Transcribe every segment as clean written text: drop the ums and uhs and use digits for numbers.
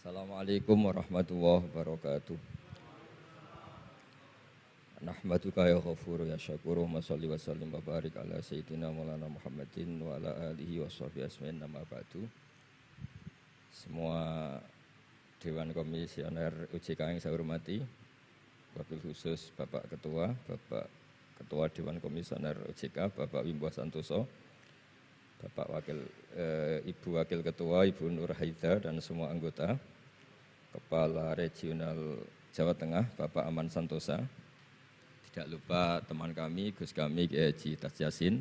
Assalamualaikum warahmatullahi wabarakatuh. Nahmaduka ya ghafuru ya syakuru wa salli wa sallim wa barik ala sayyidina maulana Muhammadin wa ala alihi wa sahbihi asmin nama ba'du. Semua Dewan Komisioner OJK yang saya hormati, wabil khusus Bapak Ketua Dewan Komisioner OJK, Bapak Wimbo Santoso, Ibu Wakil Ketua, Ibu Nur Haida dan semua anggota, Kepala Regional Jawa Tengah, Bapak Aman Santosa, tidak lupa teman kami, Gus kami, Kiai Haji Tas Yasin,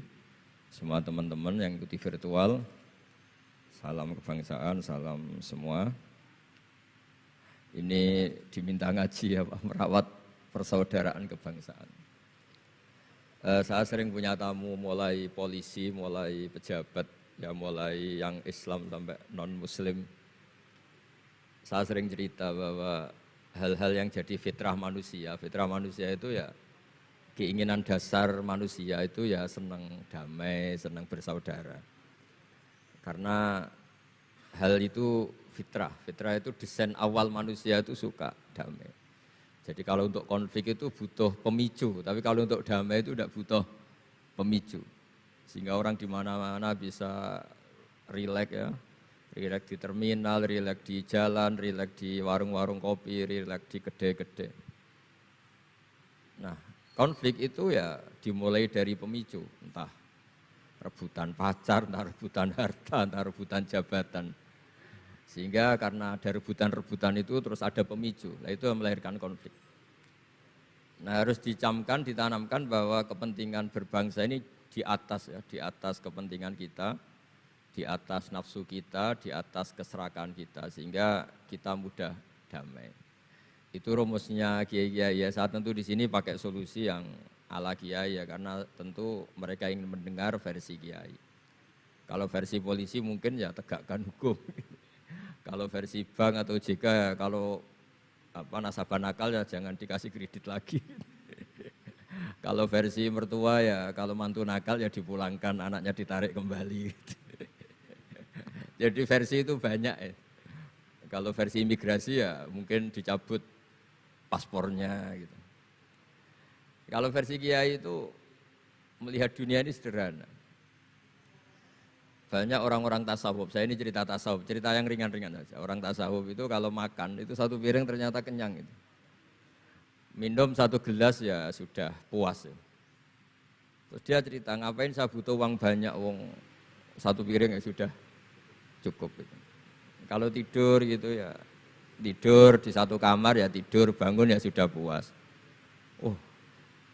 semua teman-teman yang ikuti virtual, salam kebangsaan, salam semua. Ini diminta ngaji ya Pak, merawat persaudaraan kebangsaan. Saya sering punya tamu mulai polisi, mulai pejabat, ya mulai yang Islam sampai non-Muslim. Saya sering cerita bahwa hal-hal yang jadi fitrah manusia itu ya keinginan dasar manusia itu ya senang damai, senang bersaudara. Karena hal itu fitrah itu desain awal manusia itu suka damai. Jadi kalau untuk konflik itu butuh pemicu, tapi kalau untuk damai itu tidak butuh pemicu. Sehingga orang di mana-mana bisa rileks ya, rileks di terminal, rileks di jalan, rileks di warung-warung kopi, rileks di kedai-kedai. Nah, konflik itu ya dimulai dari pemicu, entah rebutan pacar, entah rebutan harta, entah rebutan jabatan. Sehingga karena ada rebutan-rebutan itu terus ada pemicu, nah itu yang melahirkan konflik. Nah harus dicamkan, ditanamkan bahwa kepentingan berbangsa ini di atas kepentingan kita, di atas nafsu kita, di atas keserakahan kita, sehingga kita mudah damai. Itu rumusnya kiai-kiai ya, saat tentu di sini pakai solusi yang ala kiai ya, karena tentu mereka ingin mendengar versi kiai. Kalau versi polisi mungkin ya tegakkan hukum. Kalau versi bank atau OJK ya kalau nasabah nakal ya jangan dikasih kredit lagi. Kalau versi mertua ya kalau mantu nakal ya dipulangkan, anaknya ditarik kembali. Jadi versi itu banyak ya. Kalau versi imigrasi ya mungkin dicabut paspornya gitu. Kalau versi kiai itu melihat dunia ini sederhana. Banyak orang-orang tasawuf, saya ini cerita tasawuf, cerita yang ringan-ringan saja. Orang tasawuf itu kalau makan, itu satu piring ternyata kenyang. Gitu. Minum satu gelas ya sudah puas. Ya. Terus dia cerita, ngapain saya butuh uang banyak, satu piring ya sudah cukup. Gitu. Kalau tidur gitu ya, tidur di satu kamar ya tidur, bangun ya sudah puas.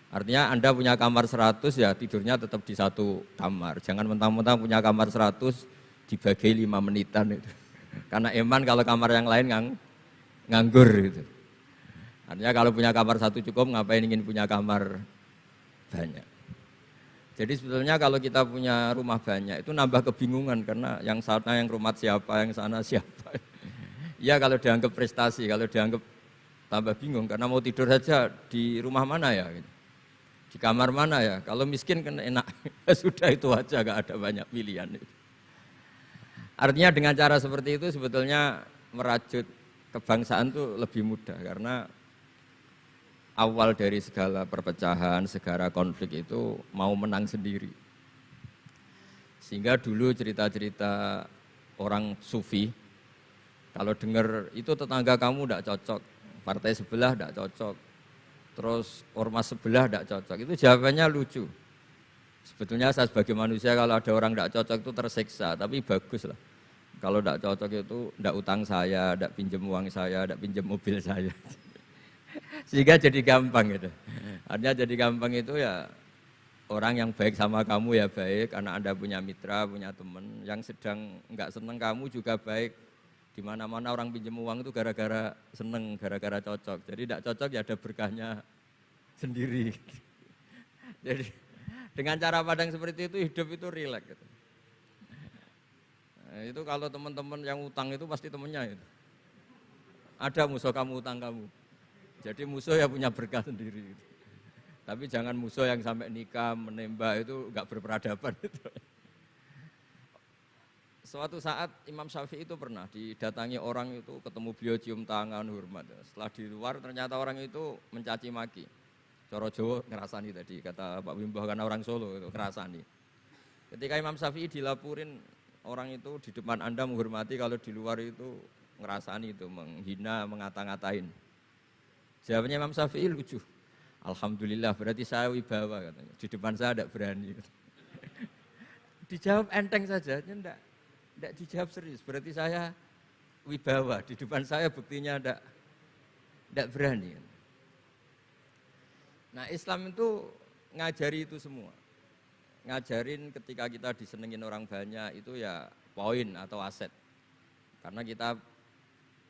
Artinya Anda punya kamar 100 ya tidurnya tetap di satu kamar. Jangan mentang-mentang punya kamar 100 dibagi 5 menitan itu. Karena eman kalau kamar yang lain nganggur gitu. Artinya kalau punya kamar 1 cukup, ngapain ingin punya kamar banyak. Jadi sebetulnya kalau kita punya rumah banyak itu nambah kebingungan karena yang sana yang rumah siapa, yang sana siapa. Ya kalau dianggap prestasi, kalau dianggap tambah bingung karena mau tidur saja di rumah mana ya gitu. Di kamar mana ya? Kalau miskin kan enak, sudah itu aja, gak ada banyak pilihan. Artinya dengan cara seperti itu sebetulnya merajut kebangsaan itu lebih mudah karena awal dari segala perpecahan, segala konflik itu mau menang sendiri. Sehingga dulu cerita-cerita orang sufi, kalau dengar itu tetangga kamu tidak cocok, partai sebelah tidak cocok, terus ormas sebelah tidak cocok, itu jawabannya lucu. Sebetulnya saya sebagai manusia kalau ada orang tidak cocok itu tersiksa, tapi bagus lah. Kalau tidak cocok itu tidak utang saya, tidak pinjam uang saya, tidak pinjam mobil saya. Sehingga jadi gampang gitu. Artinya jadi gampang itu ya orang yang baik sama kamu ya baik, karena Anda punya mitra, punya teman. Yang sedang nggak seneng kamu juga baik. Di mana-mana orang pinjam uang itu gara-gara seneng, gara-gara cocok. Jadi tidak cocok ya ada berkahnya sendiri. Jadi dengan cara pandang seperti itu hidup itu rileks. Gitu. Nah, itu kalau teman-teman yang utang itu pasti temennya itu. Ada musuh kamu utang kamu. Jadi musuh ya punya berkah sendiri. Gitu. Tapi jangan musuh yang sampai nikah, menembak itu enggak berperadaban. Gitu. Suatu saat Imam Syafi'i itu pernah didatangi orang itu, ketemu beliau cium tangan hormat. Setelah di luar ternyata orang itu mencaci maki. Coro Jawa ngerasani tadi kata Pak Wimbah karena orang Solo itu ngerasani. Ketika Imam Syafi'i dilaporin orang itu di depan Anda menghormati, kalau di luar itu ngerasani itu menghina, ngata-ngatain. Jawabnya Imam Syafi'i lucu. Alhamdulillah berarti saya wibawa katanya. Di depan saya tidak berani. Dijawab enteng saja, tidak dijawab serius. Berarti saya wibawa, di depan saya buktinya tidak berani. Nah Islam itu ngajari itu semua. Ngajarin ketika kita disenengin orang banyak itu ya poin atau aset. Karena kita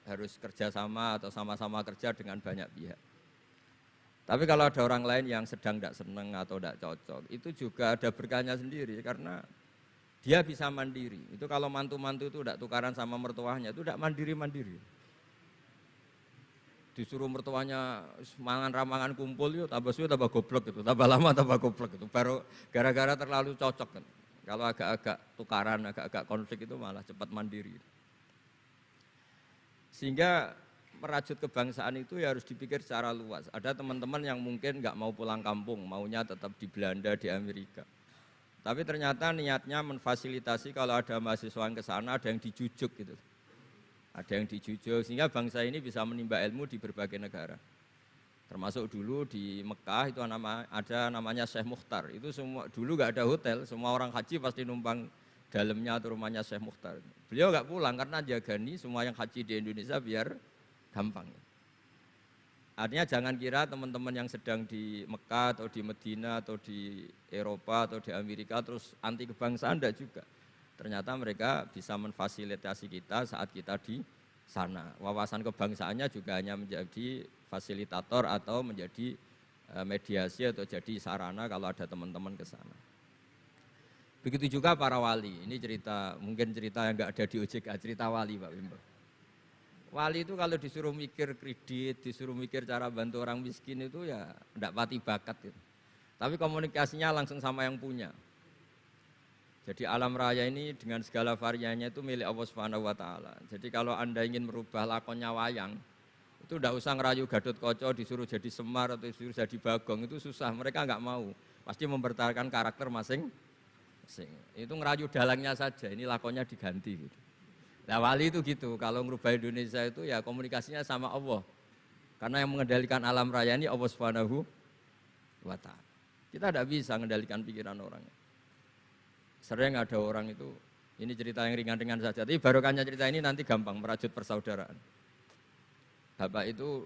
harus kerjasama atau sama-sama kerja dengan banyak pihak. Tapi kalau ada orang lain yang sedang tidak senang atau tidak cocok, itu juga ada berkahnya sendiri karena dia bisa mandiri. Itu kalau mantu-mantu itu tidak tukaran sama mertuanya, itu tidak mandiri-mandiri. Disuruh mertuanya mangan ramangan kumpul, yuk tambah suwe tambah goblok itu, tambah lama tambah goblok itu. Baru gara-gara terlalu cocok kan. Kalau agak-agak tukaran, agak-agak konflik itu malah cepat mandiri. Sehingga merajut kebangsaan itu ya harus dipikir secara luas. Ada teman-teman yang mungkin nggak mau pulang kampung, maunya tetap di Belanda, di Amerika. Tapi ternyata niatnya memfasilitasi kalau ada mahasiswa yang ke sana, ada yang dijujuk gitu. Ada yang dijujuk, sehingga bangsa ini bisa menimba ilmu di berbagai negara. Termasuk dulu di Mekah itu ada namanya Syekh Mukhtar. Itu semua dulu nggak ada hotel, semua orang haji pasti numpang dalamnya atau rumahnya Syekh Mukhtar. Beliau nggak pulang karena jagani semua yang haji di Indonesia biar gampang. Artinya jangan kira teman-teman yang sedang di Mekah atau di Medina atau di Eropa atau di Amerika terus anti kebangsaan, enggak juga. Ternyata mereka bisa memfasilitasi kita saat kita di sana. Wawasan kebangsaannya juga hanya menjadi fasilitator atau menjadi mediasi atau jadi sarana kalau ada teman-teman ke sana. Begitu juga para wali. Ini cerita, mungkin cerita yang enggak ada di OJK, cerita wali Pak Wimbo. Wali itu kalau disuruh mikir kredit, disuruh mikir cara bantu orang miskin itu ya enggak pati bakat gitu. Tapi komunikasinya langsung sama yang punya. Jadi alam raya ini dengan segala variannya itu milik Allah Subhanahu wa taala. Jadi kalau Anda ingin merubah lakonnya wayang, itu enggak usah ngerayu Gatot Kaca disuruh jadi Semar atau disuruh jadi Bagong, itu susah, mereka enggak mau. Pasti mempertahankan karakter masing-masing. Itu ngerayu dalangnya saja, ini lakonnya diganti gitu. Nah wali itu gitu, kalau merubah Indonesia itu ya komunikasinya sama Allah. Karena yang mengendalikan alam raya ini Allah Subhanahu wa ta'ala. Kita tidak bisa mengendalikan pikiran orang. Sering ada orang itu, ini cerita yang ringan-ringan saja, tapi barokahnya cerita ini nanti gampang merajut persaudaraan. Bapak itu,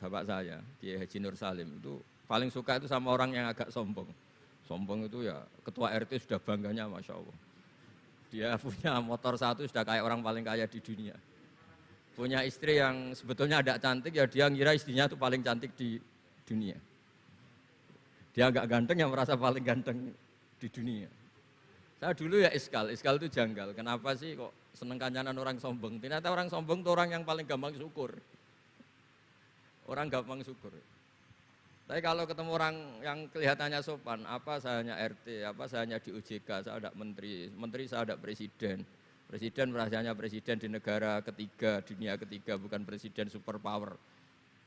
bapak saya, Kiai Haji Nur Salim, itu paling suka itu sama orang yang agak sombong. Sombong itu ya ketua RT sudah bangganya Masya Allah. Dia punya motor satu sudah kayak orang paling kaya di dunia. Punya istri yang sebetulnya tidak cantik, ya dia ngira istrinya itu paling cantik di dunia. Dia agak ganteng yang merasa paling ganteng di dunia. Saya dulu ya iskal itu janggal. Kenapa sih kok seneng kancanan orang sombong? Ternyata orang sombong itu orang yang paling gampang syukur. Orang gampang syukur. Tapi kalau ketemu orang yang kelihatannya sopan, apa saya hanya RT, apa saya hanya di OJK, saya ada menteri saya ada presiden. Presiden merasanya presiden di negara ketiga, dunia ketiga, bukan presiden superpower.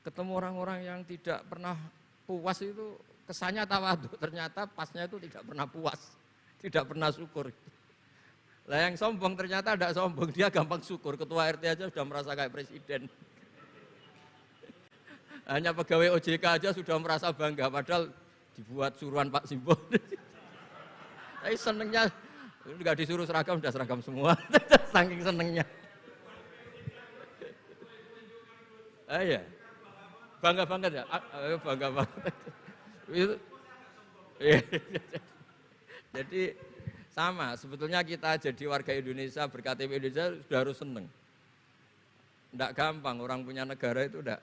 Ketemu orang-orang yang tidak pernah puas itu kesannya tawadhu, ternyata pasnya itu tidak pernah puas, tidak pernah syukur. Lah yang sombong ternyata tidak sombong, dia gampang syukur, ketua RT aja sudah merasa kayak presiden. Hanya pegawai OJK aja sudah merasa bangga, padahal dibuat suruhan Pak Simbo. Tapi senengnya, nggak disuruh seragam, sudah seragam semua, saking senengnya. Iya, bangga banget ya, bangga banget. Jadi sama, sebetulnya kita jadi warga Indonesia, berKTP Indonesia sudah harus seneng. Nggak gampang, orang punya negara itu udah.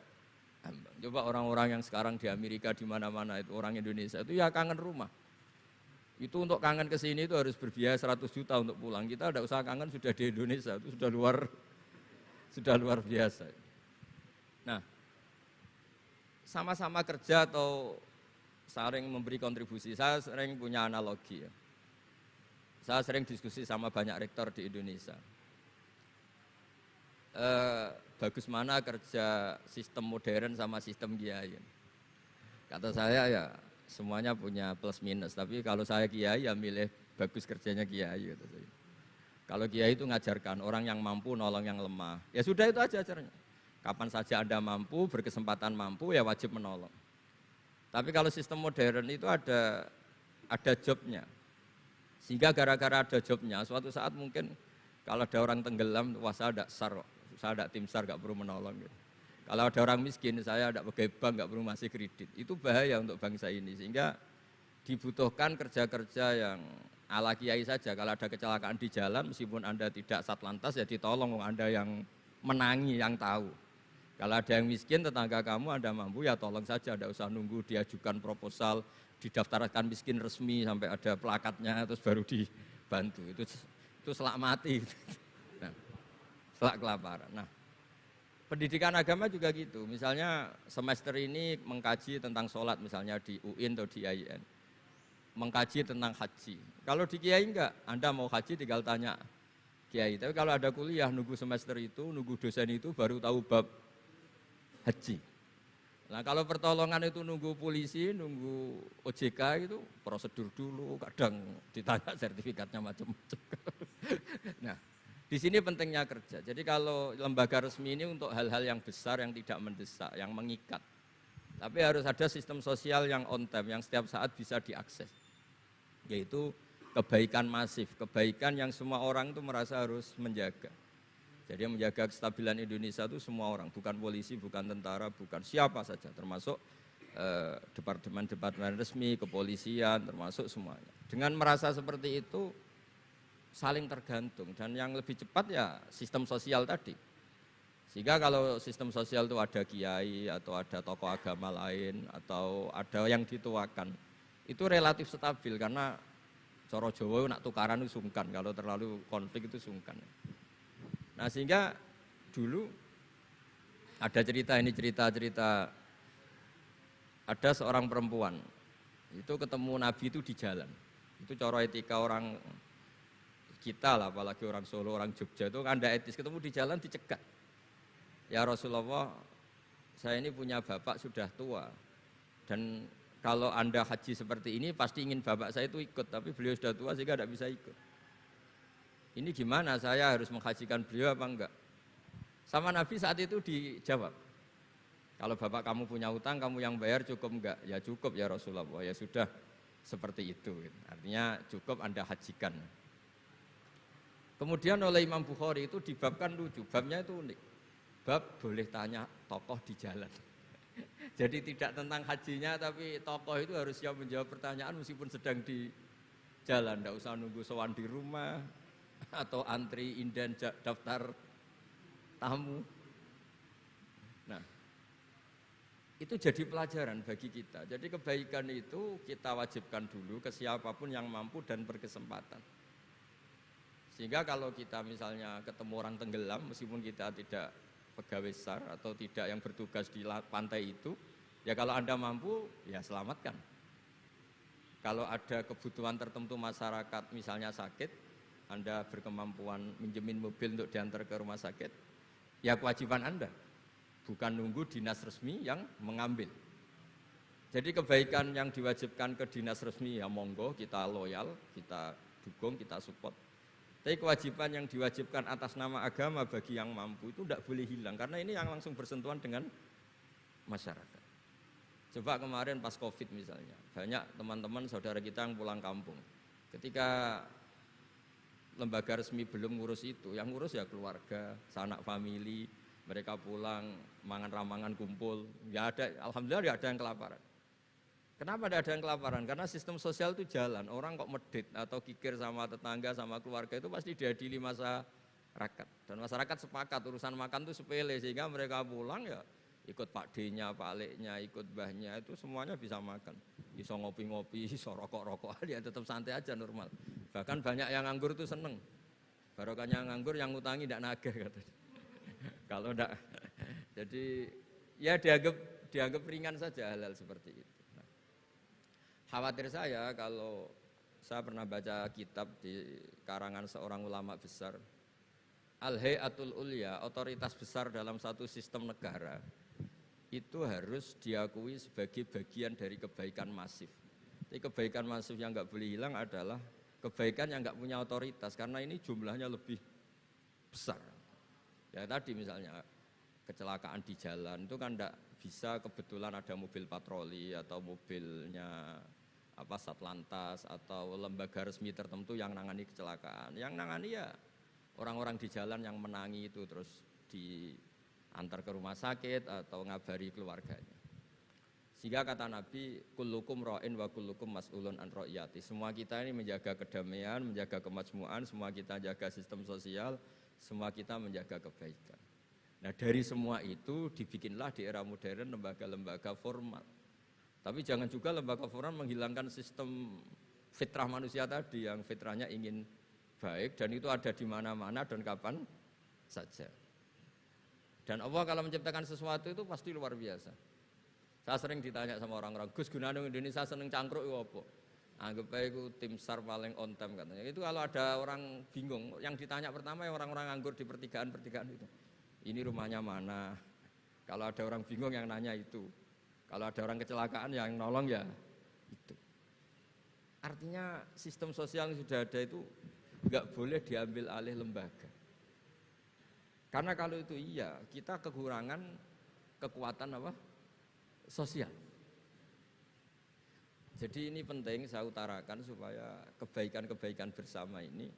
Coba orang-orang yang sekarang di Amerika di mana-mana itu orang Indonesia itu ya kangen rumah. Itu untuk kangen ke sini itu harus berbiaya 100 juta untuk pulang. Kita tidak usah kangen, sudah di Indonesia itu sudah luar biasa. Nah, sama-sama kerja atau saling memberi kontribusi. Saya sering punya analogi ya. Saya sering diskusi sama banyak rektor di Indonesia. Bagus mana kerja sistem modern sama sistem kiai? Kata saya ya semuanya punya plus minus. Tapi kalau saya kiai ya milih bagus kerjanya kiai. Kata saya. Kalau kiai itu ngajarkan orang yang mampu nolong yang lemah. Ya sudah itu aja ajarnya. Kapan saja Anda mampu, berkesempatan mampu ya wajib menolong. Tapi kalau sistem modern itu ada jobnya. Sehingga gara-gara ada jobnya, suatu saat mungkin kalau ada orang tenggelam, wah saya ada SAR, saya ada tim SAR gak perlu menolong. Gitu. Kalau ada orang miskin, saya ada pegawai bank gak perlu ngasih kredit. Itu bahaya untuk bangsa ini. Sehingga dibutuhkan kerja-kerja yang ala kiai saja. Kalau ada kecelakaan di jalan, meskipun Anda tidak satlantas, ya ditolong Anda yang menangi, yang tahu. Kalau ada yang miskin, tetangga kamu Anda mampu, ya tolong saja, tidak usah nunggu diajukan proposal, didaftarkan miskin resmi sampai ada plakatnya, terus baru dibantu. Itu selak mati. Nah, selak kelaparan. Nah, pendidikan agama juga gitu. Misalnya semester ini mengkaji tentang sholat, misalnya di UIN atau di IAIN. Mengkaji tentang haji. Kalau di kiai enggak, Anda mau haji tinggal tanya kiai. Tapi kalau ada kuliah, nunggu semester itu, nunggu dosen itu baru tahu bab haji. Nah kalau pertolongan itu nunggu polisi, nunggu OJK itu prosedur dulu, kadang ditanya sertifikatnya macam-macam. Nah di sini pentingnya kerja. Jadi kalau lembaga resmi ini untuk hal-hal yang besar, yang tidak mendesak, yang mengikat. Tapi harus ada sistem sosial yang on time, yang setiap saat bisa diakses. Yaitu kebaikan masif, kebaikan yang semua orang itu merasa harus menjaga. Jadi yang menjaga kestabilan Indonesia itu semua orang, bukan polisi, bukan tentara, bukan siapa saja, termasuk departemen-departemen resmi, kepolisian, termasuk semuanya. Dengan merasa seperti itu, saling tergantung, dan yang lebih cepat ya sistem sosial tadi. Sehingga kalau sistem sosial itu ada kiai, atau ada tokoh agama lain, atau ada yang dituakan, itu relatif stabil, karena coro Jawa nak tukaran itu sungkan, kalau terlalu konflik itu sungkan. Nah sehingga dulu ada cerita, ini cerita ada seorang perempuan itu ketemu Nabi itu di jalan. Itu cara etika orang kita lah, apalagi orang Solo, orang Jogja itu kan ada etis, ketemu di jalan dicegat. Ya Rasulullah, saya ini punya bapak sudah tua, dan kalau Anda haji seperti ini pasti ingin bapak saya itu ikut, tapi beliau sudah tua sehingga tidak bisa ikut. Ini gimana, saya harus menghajikan beliau apa enggak? Sama Nabi saat itu dijawab, kalau bapak kamu punya utang, kamu yang bayar, cukup enggak? Ya cukup ya Rasulullah, ya sudah seperti itu. Artinya cukup Anda hajikan. Kemudian oleh Imam Bukhari itu dibabkan lucu, babnya itu unik. Bab boleh tanya tokoh di jalan. Jadi tidak tentang hajinya, tapi tokoh itu harus siap menjawab pertanyaan meskipun sedang di jalan. Tidak usah nunggu sowan di rumah, atau antri inden daftar tamu. Nah, itu jadi pelajaran bagi kita. Jadi kebaikan itu kita wajibkan dulu ke siapapun yang mampu dan berkesempatan. Sehingga kalau kita misalnya ketemu orang tenggelam, meskipun kita tidak pegawai SAR atau tidak yang bertugas di pantai itu, ya kalau Anda mampu, ya selamatkan. Kalau ada kebutuhan tertentu masyarakat, misalnya sakit, Anda berkemampuan minjemin mobil untuk diantar ke rumah sakit, ya kewajiban Anda, bukan nunggu dinas resmi yang mengambil. Jadi kebaikan yang diwajibkan ke dinas resmi ya monggo, kita loyal, kita dukung, kita support. Tapi kewajiban yang diwajibkan atas nama agama bagi yang mampu itu tidak boleh hilang, karena ini yang langsung bersentuhan dengan masyarakat. Coba kemarin pas Covid misalnya, banyak teman-teman saudara kita yang pulang kampung. Ketika lembaga resmi belum ngurus itu, yang ngurus ya keluarga, sanak famili, mereka pulang, mangan ramangan kumpul, ya ada, alhamdulillah ya ada yang kelaparan. Kenapa ada yang kelaparan? Karena sistem sosial itu jalan, orang kok medit atau kikir sama tetangga, sama keluarga itu pasti diadili masyarakat. Dan masyarakat sepakat urusan makan itu sepele, sehingga mereka pulang ya ikut Pak D-nya, Pak Leknya, ikut Mbahnya, itu semuanya bisa makan. Bisa ngopi-ngopi, bisa rokok-rokok, ya tetap santai aja normal. Bahkan banyak yang nganggur itu seneng. Barokahnya nganggur, yang ngutangi tidak nagih katanya. Kalau tidak, jadi ya dianggap ringan saja hal-hal seperti itu. Nah, khawatir saya kalau Saya pernah baca kitab di karangan seorang ulama besar. Al-Hayatul Ulya, otoritas besar dalam satu sistem negara, itu harus diakui sebagai bagian dari kebaikan masif. Jadi kebaikan masif yang nggak boleh hilang adalah kebaikan yang nggak punya otoritas, karena ini jumlahnya lebih besar. Ya tadi misalnya kecelakaan di jalan itu kan tidak bisa kebetulan ada mobil patroli atau mobilnya Satlantas atau lembaga resmi tertentu yang nangani kecelakaan. Yang nangani ya orang-orang di jalan yang menangi itu terus diantar ke rumah sakit atau ngabari keluarganya. Sehingga kata Nabi, kullukum ra'in wa kullukum mas'ulun an ra'iyati. Semua kita ini menjaga kedamaian, menjaga kemajmuan, semua kita jaga sistem sosial, semua kita menjaga kebaikan. Nah dari semua itu dibikinlah di era modern lembaga-lembaga formal. Tapi jangan juga lembaga formal menghilangkan sistem fitrah manusia tadi yang fitrahnya ingin baik dan itu ada di mana-mana dan kapan saja. Dan Allah kalau menciptakan sesuatu itu pasti luar biasa. Saya sering ditanya sama orang-orang, Gus gunane Indonesia seneng cangkruk itu apa? Anggap aja itu tim SAR paling on time katanya. Itu kalau ada orang bingung, yang ditanya pertama yang orang-orang nganggur di pertigaan-pertigaan itu. Ini rumahnya mana? Kalau ada orang bingung yang nanya itu. Kalau ada orang kecelakaan yang nolong ya itu. Artinya sistem sosial yang sudah ada itu nggak boleh diambil alih lembaga. Karena kalau itu iya, kita kekurangan kekuatan sosial. Jadi ini penting saya utarakan supaya kebaikan-kebaikan bersama ini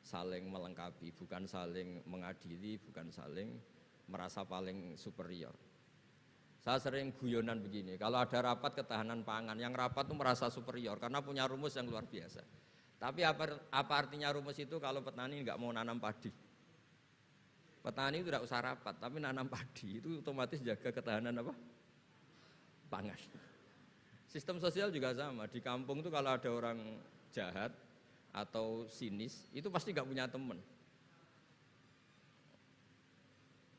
saling melengkapi, bukan saling mengadili, bukan saling merasa paling superior. Saya sering guyonan begini, kalau ada rapat ketahanan pangan, yang rapat itu merasa superior karena punya rumus yang luar biasa. Tapi apa artinya rumus itu kalau petani nggak mau nanam padi? Petani itu tidak usah rapat, tapi nanam padi itu otomatis jaga ketahanan pangan. Sistem sosial juga sama. Di kampung itu kalau ada orang jahat atau sinis, itu pasti nggak punya teman.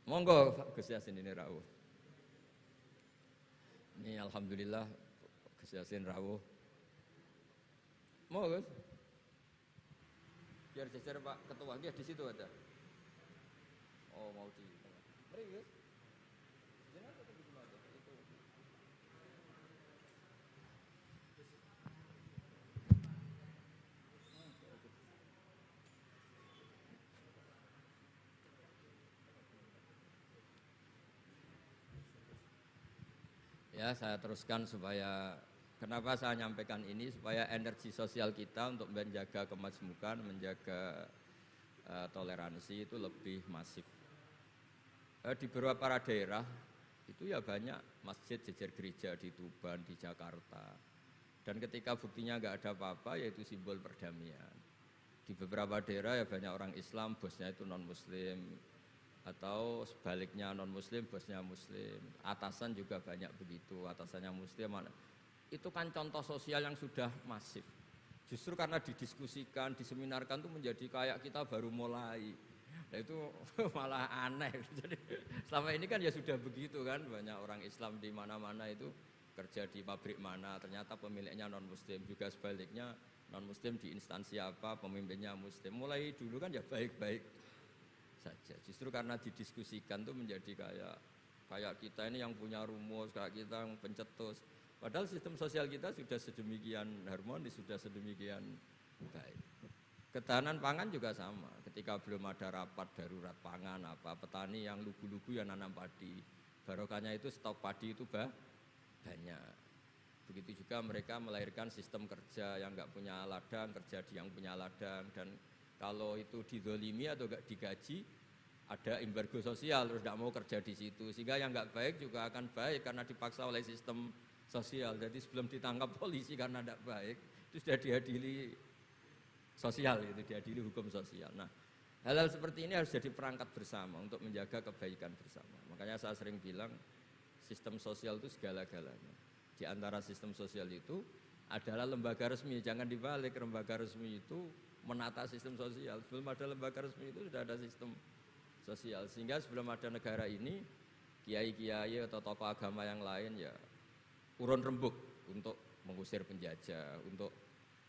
Monggo Gus Yasin ini rawuh. Ini alhamdulillah Gus Yasin rawuh. Mau Gus? Biar jajar Pak Ketua, dia di situ ada. Oh mau di. Mari Gus. Jangan tetap di mana itu. Ya saya teruskan supaya kenapa saya nyampaikan ini supaya energi sosial kita untuk menjaga kemajmukan, menjaga toleransi itu lebih masif. Di beberapa daerah itu ya banyak masjid jejer gereja di Tuban, di Jakarta. Dan ketika buktinya nggak ada apa-apa yaitu simbol perdamaian. Di beberapa daerah ya banyak orang Islam, bosnya itu non-Muslim. Atau sebaliknya non-Muslim, bosnya Muslim. Atasan juga banyak begitu, atasannya Muslim. Itu kan contoh sosial yang sudah masif. Justru karena didiskusikan, diseminarkan itu menjadi kayak kita baru mulai. Nah itu malah aneh. Jadi selama ini kan ya sudah begitu kan, banyak orang Islam di mana-mana itu kerja di pabrik mana, ternyata pemiliknya non-Muslim. Juga sebaliknya non-Muslim di instansi apa, pemimpinnya Muslim. Mulai dulu kan ya baik-baik saja. Justru karena didiskusikan tuh menjadi kayak kita ini yang punya rumus, kayak kita yang pencetus. Padahal sistem sosial kita sudah sedemikian harmonis, sudah sedemikian baik. Ketahanan pangan juga sama. Ketika belum ada rapat darurat pangan petani yang lugu-lugu yang nanam padi. Barokahnya itu stok padi itu banyak. Begitu juga mereka melahirkan sistem kerja yang nggak punya ladang, kerja di yang punya ladang. Dan kalau itu didolimi atau nggak digaji, ada embargo sosial, terus tidak mau kerja di situ. Sehingga yang nggak baik juga akan baik karena dipaksa oleh sistem sosial. Jadi sebelum ditangkap polisi karena tidak baik, itu sudah diadili sosial, itu diadili hukum sosial. Nah, hal-hal seperti ini harus jadi perangkat bersama untuk menjaga kebaikan bersama. Makanya saya sering bilang sistem sosial itu segala-galanya. Di antara sistem sosial itu adalah lembaga resmi. Jangan dibalik, lembaga resmi itu menata sistem sosial. Sebelum ada lembaga resmi itu sudah ada sistem sosial. Sehingga sebelum ada negara ini, kiai-kiai atau tokoh agama yang lain ya urun rembuk untuk mengusir penjajah, untuk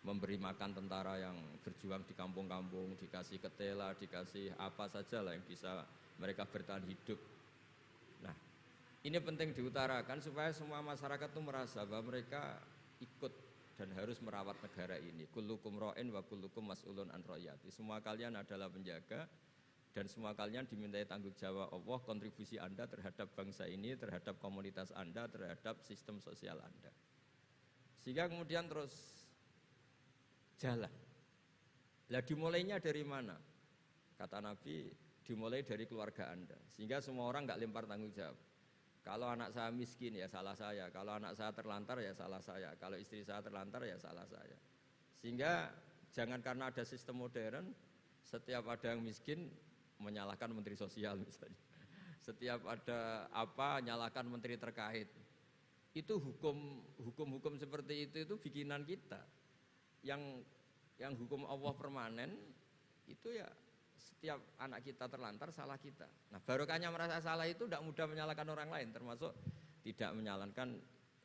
memberi makan tentara yang berjuang di kampung-kampung, dikasih ketela, dikasih apa saja lah yang bisa mereka bertahan hidup. Nah, ini penting diutarakan supaya semua masyarakat itu merasa bahwa mereka ikut dan harus merawat negara ini. Kullukum ra'in wa kullukum mas'ulun an ra'iyati. Semua kalian adalah penjaga dan semua kalian dimintai tanggung jawab Allah, kontribusi Anda terhadap bangsa ini, terhadap komunitas Anda, terhadap sistem sosial Anda. Sehingga kemudian terus jalan. Lah dimulainya dari mana? Kata Nabi, dimulai dari keluarga Anda. Sehingga semua orang nggak lempar tanggung jawab. Kalau anak saya miskin ya salah saya. Kalau anak saya terlantar ya salah saya. Kalau istri saya terlantar ya salah saya. Sehingga jangan karena ada sistem modern, setiap ada yang miskin menyalahkan menteri sosial misalnya. Setiap ada apa nyalahkan menteri terkait. Itu hukum seperti itu bikinan kita. Yang hukum Allah permanen itu ya setiap anak kita terlantar salah kita. Nah barokahnya merasa salah itu tidak mudah menyalahkan orang lain, termasuk tidak menyalahkan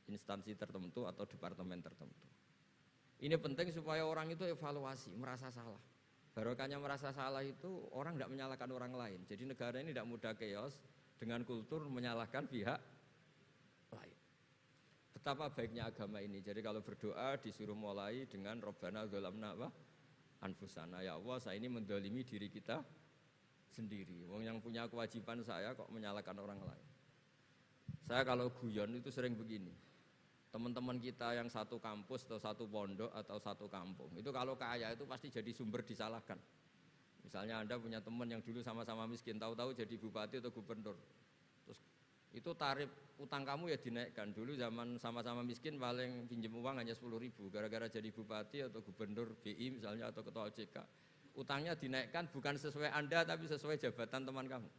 instansi tertentu atau departemen tertentu. Ini penting supaya orang itu evaluasi, merasa salah. Barokahnya merasa salah itu orang tidak menyalahkan orang lain. Jadi negara ini tidak mudah chaos dengan kultur menyalahkan pihak lain. Betapa baiknya agama ini. Jadi kalau berdoa disuruh mulai dengan Rabbana dzalamna anfusana. Ya Allah, saya ini mendolimi diri kita sendiri. Wong yang punya kewajiban saya kok menyalahkan orang lain. Saya kalau guyon itu sering begini. Teman-teman kita yang satu kampus atau satu pondok atau satu kampung, itu kalau kaya itu pasti jadi sumber disalahkan. Misalnya Anda punya teman yang dulu sama-sama miskin, tahu-tahu jadi bupati atau gubernur. Terus itu tarif utang kamu ya dinaikkan. Dulu zaman sama-sama miskin paling pinjam uang hanya 10.000, gara-gara jadi bupati atau gubernur BI misalnya atau ketua OJK, utangnya dinaikkan bukan sesuai Anda tapi sesuai jabatan teman kamu.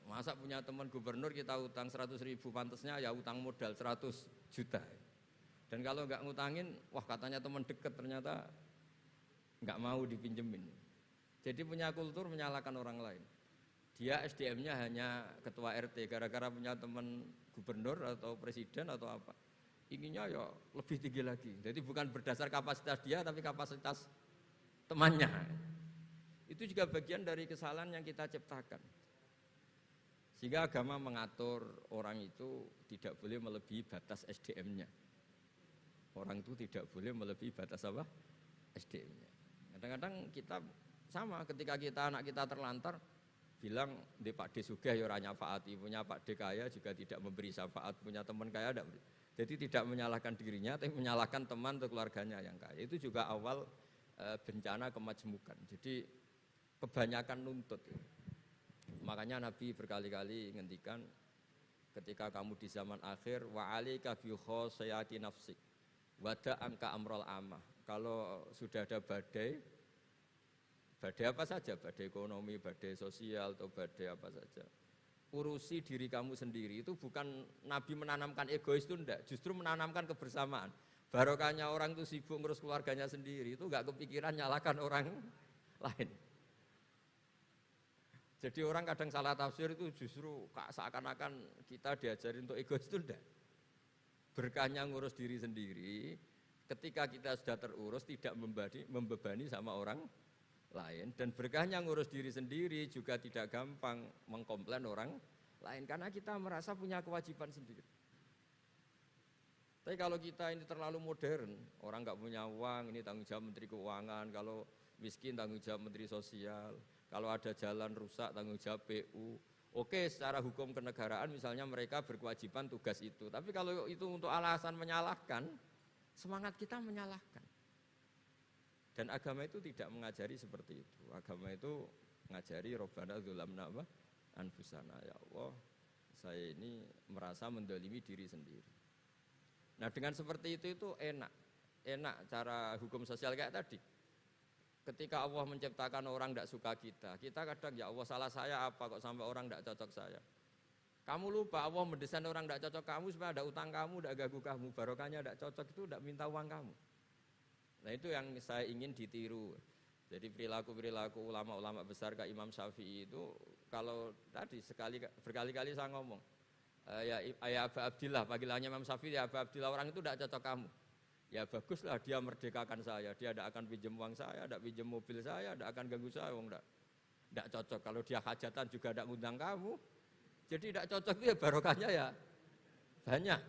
Masa punya teman gubernur kita utang 100.000, pantasnya ya utang modal 100 juta. Dan kalau nggak ngutangin, wah katanya teman dekat, ternyata nggak mau dipinjemin. Jadi punya kultur menyalahkan orang lain. Dia SDM-nya hanya ketua RT, gara-gara punya teman gubernur atau presiden atau apa. Inginnya ya lebih tinggi lagi. Jadi bukan berdasar kapasitas dia, tapi kapasitas temannya. Itu juga bagian dari kesalahan yang kita ciptakan. Sehingga agama mengatur orang itu tidak boleh melebihi batas SDM-nya. Orang itu tidak boleh melebihi batas apa? SDM-nya. Kadang-kadang kita sama, ketika anak kita terlantar, bilang di Pak D sugih ya ora nyafaati, punya Pak D kaya juga tidak memberi syafaat, punya teman kaya tidak beri. Jadi tidak menyalahkan dirinya tapi menyalahkan teman atau keluarganya yang kaya. Itu juga awal bencana kemajmukan. Jadi kebanyakan nuntut. Makanya Nabi berkali-kali ngendikan ketika kamu di zaman akhir wa alika bi khosayati nafsik wada angka amrol amah. Kalau sudah ada badai apa saja, badai ekonomi, badai sosial, atau badai apa saja, urusi diri kamu sendiri. Itu bukan Nabi menanamkan egois itu enggak, justru menanamkan kebersamaan. Barokahnya orang itu sibuk ngurus keluarganya sendiri, itu enggak kepikiran nyalakan orang lain. Jadi orang kadang salah tafsir itu justru seakan-akan kita diajarin untuk egois itu enggak. Berkahnya ngurus diri sendiri, ketika kita sudah terurus tidak membebani sama orang lain, dan berkahnya ngurus diri sendiri juga tidak gampang mengkomplain orang lain karena kita merasa punya kewajiban sendiri. Tapi kalau kita ini terlalu modern, orang nggak punya uang, ini tanggung jawab Menteri Keuangan, kalau miskin tanggung jawab Menteri Sosial, kalau ada jalan rusak tanggung jawab PU. Oke, secara hukum kenegaraan misalnya mereka berkewajiban tugas itu, tapi kalau itu untuk alasan menyalahkan, semangat kita menyalahkan. Dan agama itu tidak mengajari seperti itu. Agama itu mengajari Rabbana dzalamna anfusana. Ya Allah, saya ini merasa mendolimi diri sendiri. Nah dengan seperti itu enak. Enak cara hukum sosial kayak tadi. Ketika Allah menciptakan orang tidak suka kita kadang ya Allah salah saya apa kok sampai orang tidak cocok saya. Kamu lupa Allah mendesain orang tidak cocok kamu supaya ada utang kamu, tidak ganggu kamu. Barokahnya tidak cocok itu tidak minta uang kamu. Nah itu yang saya ingin ditiru. Jadi perilaku-perilaku ulama-ulama besar kayak Imam Syafi'i itu, kalau tadi berkali-kali saya ngomong, ya Aba Abdillah, panggilannya Imam Syafi'i ya Aba Abdillah, orang itu tidak cocok kamu. Ya baguslah dia merdekakan saya, dia tidak akan pinjam uang saya, tidak pinjam mobil saya, tidak akan ganggu saya, tidak cocok. Kalau dia hajatan juga tidak ngundang kamu, jadi tidak cocok itu ya barokahnya ya banyak.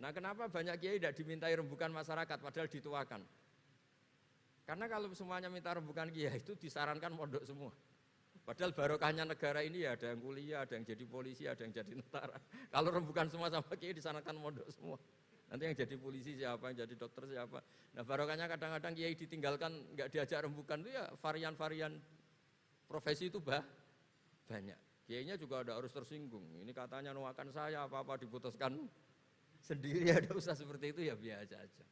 Nah kenapa banyak kiai tidak dimintai rembukan masyarakat padahal dituakan? Karena kalau semuanya minta rembukan kiai itu disarankan mondok semua. Padahal barokahnya negara ini ya ada yang kuliah, ada yang jadi polisi, ada yang jadi tentara. Kalau rembukan semua sama kiai disarankan mondok semua. Nanti yang jadi polisi siapa, yang jadi dokter siapa. Nah barokahnya kadang-kadang kiai ditinggalkan, nggak diajak rembukan itu ya varian-varian profesi itu banyak. Kiainya juga ada harus tersinggung. Ini katanya nuakan saya, apa-apa diputuskan sendiri, ada usaha seperti itu ya biasa aja.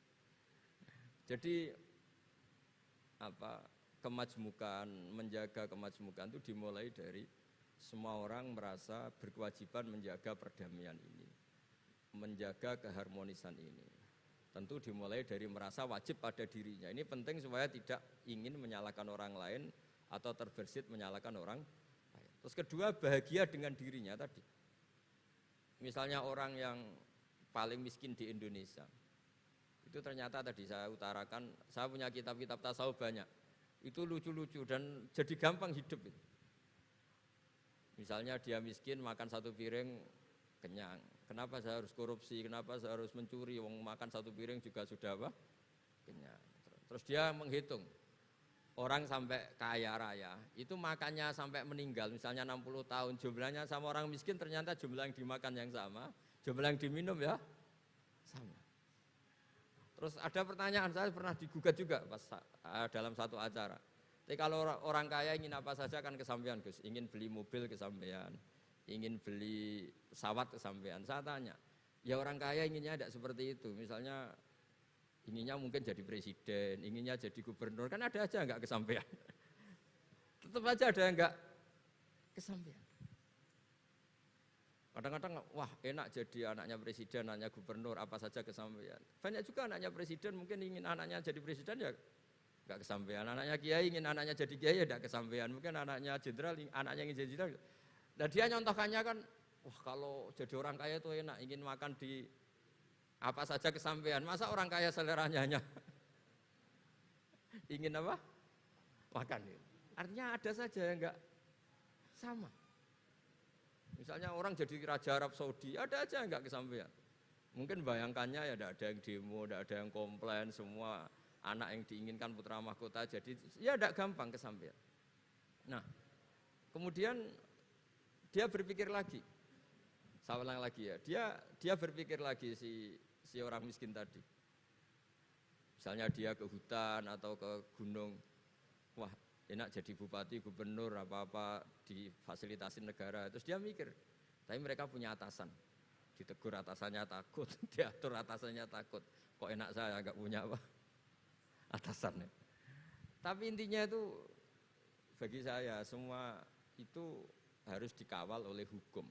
Jadi kemajmukan, menjaga kemajmukan itu dimulai dari semua orang merasa berkewajiban menjaga perdamaian ini, menjaga keharmonisan ini. Tentu dimulai dari merasa wajib pada dirinya. Ini penting supaya tidak ingin menyalahkan orang lain atau terbersit menyalahkan orang lain. Terus kedua, bahagia dengan dirinya tadi. Misalnya orang yang paling miskin di Indonesia, itu ternyata tadi saya utarakan, saya punya kitab-kitab tasawuf banyak. Itu lucu-lucu dan jadi gampang hidup itu. Misalnya dia miskin makan satu piring kenyang. Kenapa saya harus korupsi? Kenapa saya harus mencuri? Wong makan satu piring juga sudah kenyang. Terus dia menghitung orang sampai kaya raya itu makannya sampai meninggal, misalnya 60 tahun, jumlahnya sama orang miskin ternyata jumlah yang dimakan yang sama, jumlah yang diminum ya sama. Terus ada pertanyaan, saya pernah digugat juga pas dalam satu acara. Tapi kalau orang kaya ingin apa saja kan kesampaian Gus, ingin beli mobil kesampaian, ingin beli pesawat kesampaian. Saya tanya, ya orang kaya inginnya tidak seperti itu. Misalnya inginnya mungkin jadi presiden, inginnya jadi gubernur, kan ada aja enggak kesampaian. Tetap aja ada yang enggak kesampaian. Kadang-kadang, wah enak jadi anaknya presiden, anaknya gubernur, apa saja kesampaian. Banyak juga anaknya presiden mungkin ingin anaknya jadi presiden ya enggak kesampaian. Anaknya kiai ingin anaknya jadi kiai ya enggak kesampaian. Mungkin anaknya jenderal, anaknya ingin jadi jenderal. Nah dia nyontohkannya kan, wah kalau jadi orang kaya itu enak, ingin makan di apa saja kesampaian. Masa orang kaya seleranya hanya ingin apa? Makan. Artinya ada saja yang enggak sama. Misalnya orang jadi Raja Arab Saudi, ada aja yang enggak kesampaian. Mungkin bayangkannya ya tidak ada yang demo, tidak ada yang komplain, semua anak yang diinginkan putra mahkota jadi ya tidak gampang kesampaian. Nah, kemudian dia berpikir lagi. Saya ulang lagi ya, dia berpikir lagi si orang miskin tadi. Misalnya dia ke hutan atau ke gunung, wah enak jadi bupati, gubernur, apa-apa difasilitasi negara. Terus dia mikir, tapi mereka punya atasan. Ditegur atasannya takut, diatur atasannya takut. Kok enak saya nggak punya apa? Atasan. Tapi intinya itu bagi saya semua itu harus dikawal oleh hukum.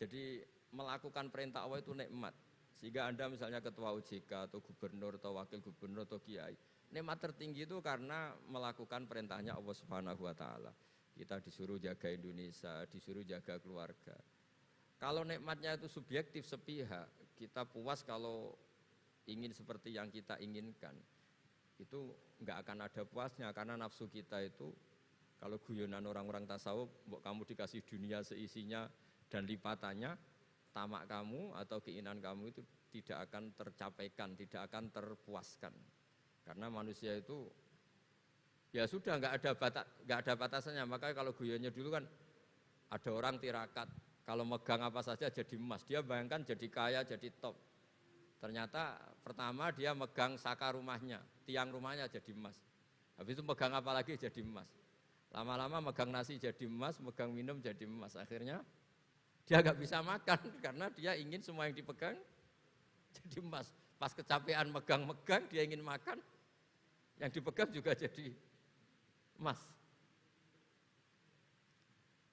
Jadi melakukan perintah Allah itu nikmat. Sehingga Anda misalnya ketua OJK atau gubernur atau wakil gubernur atau kiai, nikmat tertinggi itu karena melakukan perintahnya Allah Subhanahu wa taala. Kita disuruh jaga Indonesia, disuruh jaga keluarga. Kalau nikmatnya itu subjektif sepihak, kita puas kalau ingin seperti yang kita inginkan. Itu enggak akan ada puasnya karena nafsu kita itu kalau guyonan orang-orang tasawuf, kamu dikasih dunia seisinya dan lipatannya, tamak kamu atau keinginan kamu itu tidak akan tercapaikan, tidak akan terpuaskan. Karena manusia itu ya sudah nggak ada batasannya. Makanya kalau guyonnya dulu kan ada orang tirakat, kalau megang apa saja jadi emas. Dia bayangkan jadi kaya, jadi top. Ternyata pertama dia megang saka rumahnya, tiang rumahnya jadi emas. Habis itu megang apa lagi jadi emas. Lama-lama megang nasi jadi emas, megang minum jadi emas. Akhirnya dia nggak bisa makan karena dia ingin semua yang dipegang jadi emas. Pas kecapean megang-megang, dia ingin makan, yang dipegang juga jadi emas.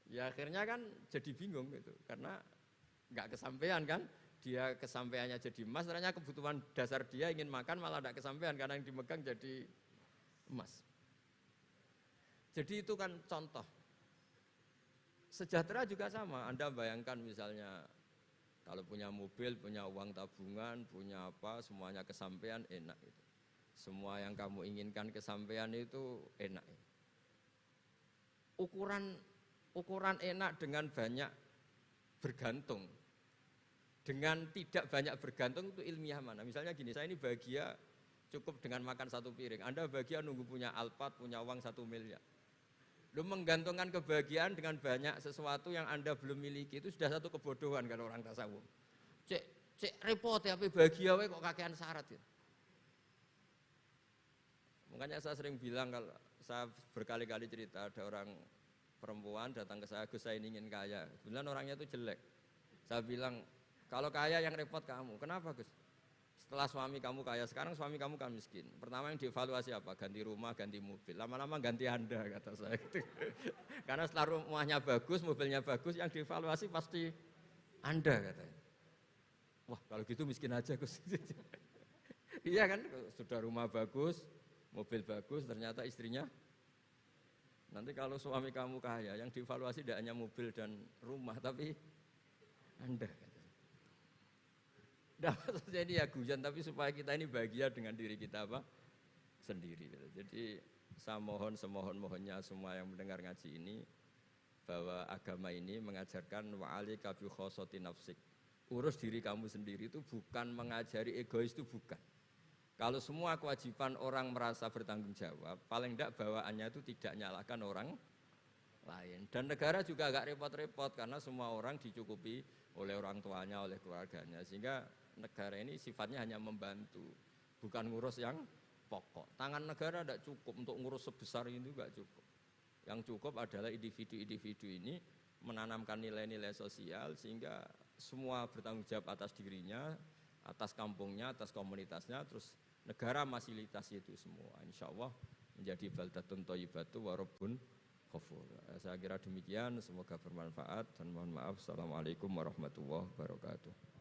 Ya akhirnya kan jadi bingung gitu, karena nggak kesampaian kan. Dia kesampaiannya jadi emas, ternyata kebutuhan dasar dia ingin makan malah tidak kesampaian karena yang dimegang jadi emas. Jadi itu kan contoh. Sejahtera juga sama, Anda bayangkan misalnya Kalau punya mobil, punya uang tabungan, punya apa, semuanya kesampaian enak itu. Semua yang kamu inginkan kesampaian itu enak. Ukuran enak dengan banyak bergantung. Dengan tidak banyak bergantung itu ilmiah mana? Misalnya gini, saya ini bahagia cukup dengan makan 1 piring. Anda bahagia nunggu punya Alphard, punya uang 1 miliar. Lu menggantungkan kebahagiaan dengan banyak sesuatu yang Anda belum miliki itu sudah satu kebodohan kalau orang tasawuf. Cek repot ya, tapi bahagia we kok kakean syarat ya. Makanya saya sering bilang, kalau saya berkali-kali cerita ada orang perempuan datang ke saya, Gus saya ingin kaya. Kebetulan orangnya itu jelek. Saya bilang, kalau kaya yang repot kamu. Kenapa Gus? Setelah suami kamu kaya, sekarang suami kamu kan miskin. Pertama yang dievaluasi apa? Ganti rumah, ganti mobil. Lama-lama ganti Anda, kata saya gitu. Karena setelah rumahnya bagus, mobilnya bagus, yang dievaluasi pasti Anda, katanya. Wah, kalau gitu miskin aja Gus. Iya kan, sudah rumah bagus, mobil bagus, ternyata istrinya. Nanti kalau suami kamu kaya, yang dievaluasi tidak hanya mobil dan rumah, tapi Anda, katanya. Nah, maksudnya ini ya guyon, tapi supaya kita ini bahagia dengan diri kita apa? Sendiri. Jadi saya mohon semohon-mohonnya semua yang mendengar ngaji ini, bahwa agama ini mengajarkan wa'alika bi khossati nafsik. Urus diri kamu sendiri itu bukan mengajari egois, itu bukan. Kalau semua kewajiban orang merasa bertanggung jawab, paling tidak bawaannya itu tidak nyalahkan orang lain. Dan negara juga agak repot-repot karena semua orang dicukupi oleh orang tuanya, oleh keluarganya. Sehingga negara ini sifatnya hanya membantu, bukan ngurus yang pokok. Tangan negara tidak cukup untuk ngurus sebesar itu, tidak cukup. Yang cukup adalah individu-individu ini menanamkan nilai-nilai sosial sehingga semua bertanggung jawab atas dirinya, atas kampungnya, atas komunitasnya, terus negara fasilitasi itu semua. Insya Allah menjadi baldatun thayyibatu wa rabbun ghafur. Saya kira demikian, semoga bermanfaat dan mohon maaf. Assalamualaikum warahmatullahi wabarakatuh.